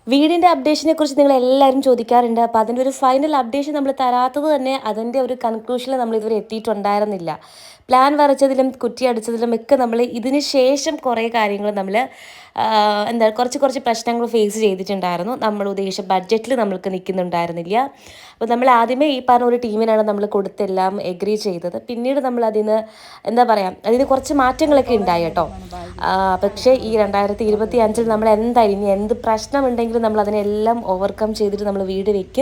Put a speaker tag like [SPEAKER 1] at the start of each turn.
[SPEAKER 1] വീടിൻ്റെ അപ്ഡേഷനെ കുറിച്ച് നിങ്ങൾ എല്ലാവരും ചോദിക്കാറുണ്ട്. അപ്പോൾ അതിൻ്റെ ഒരു ഫൈനൽ അപ്ഡേഷൻ നമ്മൾ തരാത്തത് തന്നെ അതിൻ്റെ ഒരു കൺക്ലൂഷനിൽ നമ്മൾ ഇതുവരെ എത്തിയിട്ടുണ്ടായിരുന്നില്ല. പ്ലാൻ വരച്ചതിലും കുറ്റി അടിച്ചതിലും ഒക്കെ നമ്മൾ ഇതിന് ശേഷം കുറേ കാര്യങ്ങൾ നമ്മൾ കുറച്ച് പ്രശ്നങ്ങൾ ഫേസ് ചെയ്തിട്ടുണ്ടായിരുന്നു. നമ്മൾ ഉദ്ദേശിച്ച ബഡ്ജറ്റിൽ നമ്മൾക്ക് നിൽക്കുന്നുണ്ടായിരുന്നില്ല. അപ്പോൾ നമ്മൾ ആദ്യമേ ഈ പറഞ്ഞ ഒരു ടീമിനാണ് നമ്മൾ കൊടുത്തെല്ലാം എഗ്രി ചെയ്തത്. പിന്നീട് നമ്മൾ അതിന് കുറച്ച് മാറ്റങ്ങളൊക്കെ ഉണ്ടായി കേട്ടോ. പക്ഷേ ഈ 2025 നമ്മൾ എന്തായാലും ഇനി എന്ത് പ്രശ്നമുണ്ടെങ്കിലും നമ്മൾ അതിനെല്ലാം ഓവർകം ചെയ്തിട്ട് നമ്മൾ വീട് വെക്കും.